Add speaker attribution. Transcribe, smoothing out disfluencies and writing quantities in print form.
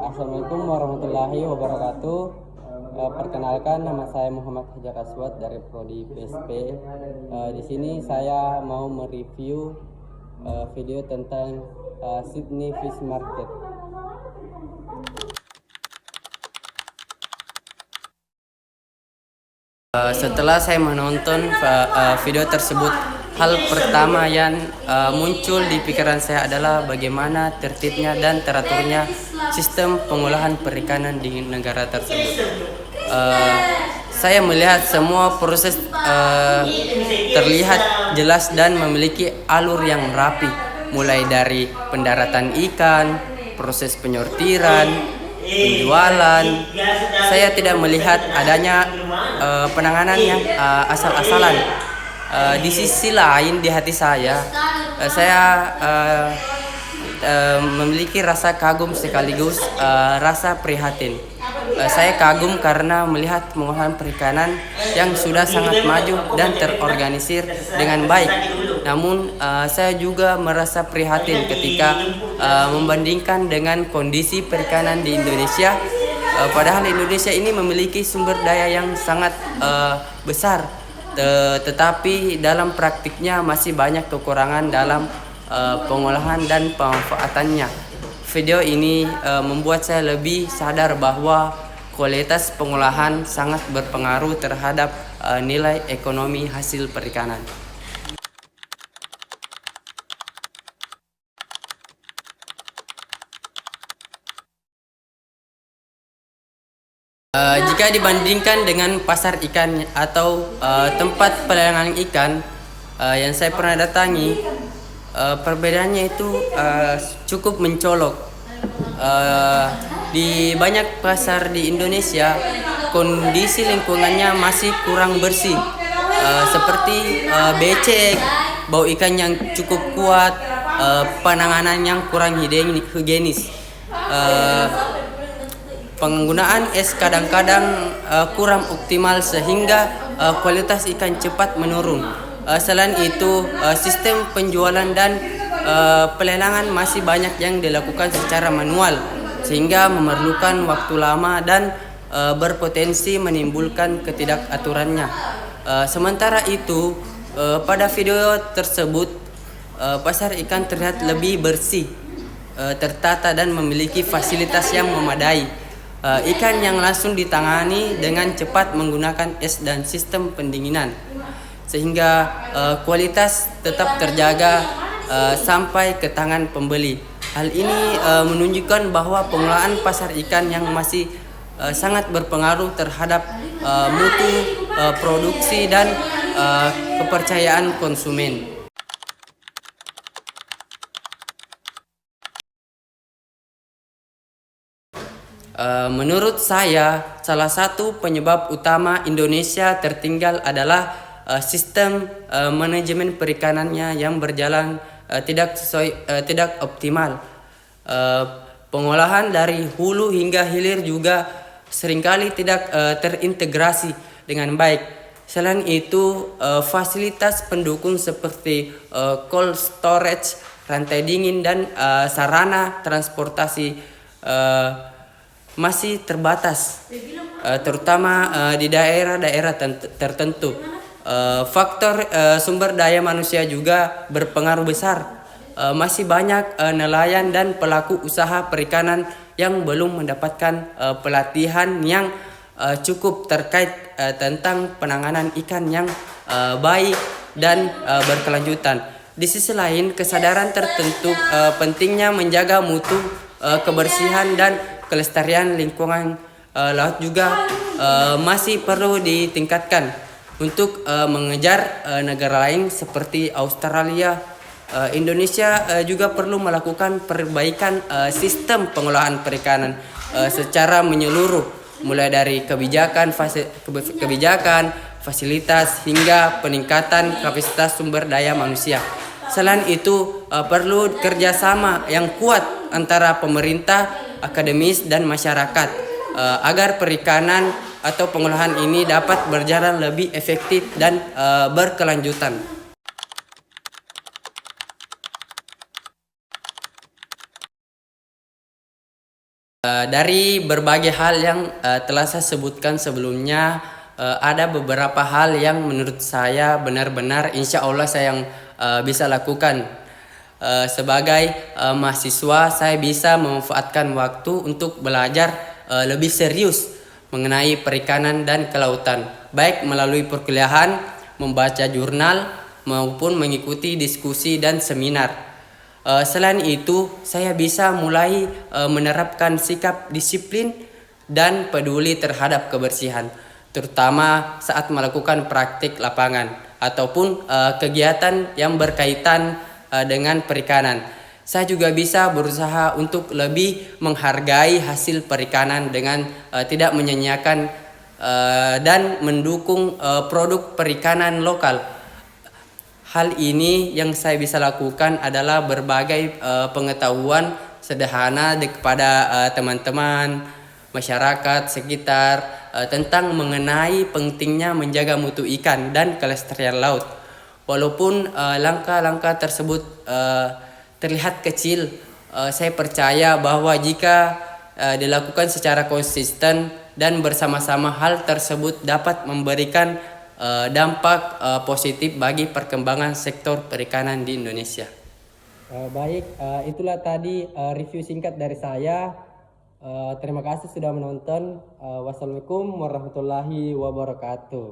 Speaker 1: Assalamualaikum warahmatullahi wabarakatuh. Perkenalkan, nama saya Muhammad Hajar Aswad dari Prodi PSP. Di sini saya mau mereview video tentang Sydney Fish Market. Setelah saya menonton video tersebut, hal pertama yang muncul di pikiran saya adalah bagaimana tertibnya dan teraturnya sistem pengolahan perikanan di negara tersebut. Saya melihat semua proses terlihat jelas dan memiliki alur yang rapi, mulai dari pendaratan ikan, proses penyortiran, penjualan. Saya tidak melihat adanya penanganan yang asal-asalan. Di sisi lain, di hati saya memiliki rasa kagum sekaligus rasa prihatin. Saya kagum karena melihat pengolahan perikanan yang sudah sangat maju dan terorganisir dengan baik. Namun saya juga merasa prihatin ketika membandingkan dengan kondisi perikanan di Indonesia. Padahal Indonesia ini memiliki sumber daya yang sangat besar, tetapi dalam praktiknya masih banyak kekurangan dalam pengolahan dan pemanfaatannya. Video ini membuat saya lebih sadar bahwa kualitas pengolahan sangat berpengaruh terhadap nilai ekonomi hasil perikanan. Jika dibandingkan dengan pasar ikan atau tempat pelelangan ikan yang saya pernah datangi, perbedaannya itu cukup mencolok. Di banyak pasar di Indonesia, kondisi lingkungannya masih kurang bersih, seperti becek, bau ikan yang cukup kuat, penanganan yang kurang higienis. Penggunaan es kadang-kadang kurang optimal sehingga kualitas ikan cepat menurun. Selain itu, sistem penjualan dan pelelangan masih banyak yang dilakukan secara manual, sehingga memerlukan waktu lama dan berpotensi menimbulkan ketidakaturannya. Sementara itu, pada video tersebut, pasar ikan terlihat lebih bersih, tertata dan memiliki fasilitas yang memadai. Ikan yang langsung ditangani dengan cepat menggunakan es dan sistem pendinginan, sehingga kualitas tetap terjaga sampai ke tangan pembeli. Hal ini menunjukkan bahwa pengelolaan pasar ikan yang masih sangat berpengaruh terhadap mutu produksi dan kepercayaan konsumen. Menurut saya, salah satu penyebab utama Indonesia tertinggal adalah sistem manajemen perikanannya yang berjalan tidak optimal. Pengolahan dari hulu hingga hilir juga seringkali tidak terintegrasi dengan baik. Selain itu, fasilitas pendukung seperti cold storage, rantai dingin, dan sarana transportasi masih terbatas, terutama di daerah-daerah tertentu. Faktor sumber daya manusia juga berpengaruh besar. Masih banyak nelayan dan pelaku usaha perikanan yang belum mendapatkan pelatihan yang cukup terkait tentang penanganan ikan yang baik dan berkelanjutan. Di sisi lain, kesadaran tertentu pentingnya menjaga mutu, kebersihan, dan kelestarian lingkungan laut juga masih perlu ditingkatkan untuk mengejar negara lain seperti Australia. Indonesia juga perlu melakukan perbaikan sistem pengolahan perikanan secara menyeluruh, mulai dari kebijakan, fasilitas hingga peningkatan kapasitas sumber daya manusia. Selain itu, perlu kerjasama yang kuat antara pemerintah, akademis, dan masyarakat agar perikanan atau pengolahan ini dapat berjalan lebih efektif dan berkelanjutan. Dari berbagai hal yang telah saya sebutkan sebelumnya, ada beberapa hal yang menurut saya benar-benar insya Allah saya yang bisa lakukan. Sebagai mahasiswa, saya bisa memanfaatkan waktu untuk belajar lebih serius mengenai perikanan dan kelautan, baik melalui perkuliahan, membaca jurnal, maupun mengikuti diskusi dan seminar. Selain itu, saya bisa mulai menerapkan sikap disiplin dan peduli terhadap kebersihan, terutama saat melakukan praktik lapangan ataupun kegiatan yang berkaitan dengan perikanan. Saya juga bisa berusaha untuk lebih menghargai hasil perikanan dengan tidak menyanyiakan dan mendukung produk perikanan lokal. Hal ini yang saya bisa lakukan adalah berbagai pengetahuan sederhana kepada teman-teman, masyarakat sekitar tentang mengenai pentingnya menjaga mutu ikan dan kelestarian laut. Walaupun langkah-langkah tersebut terlihat kecil, saya percaya bahwa jika dilakukan secara konsisten dan bersama-sama, hal tersebut dapat memberikan dampak positif bagi perkembangan sektor perikanan di Indonesia. Baik, itulah tadi review singkat dari saya. Terima kasih sudah menonton. Wassalamualaikum warahmatullahi wabarakatuh.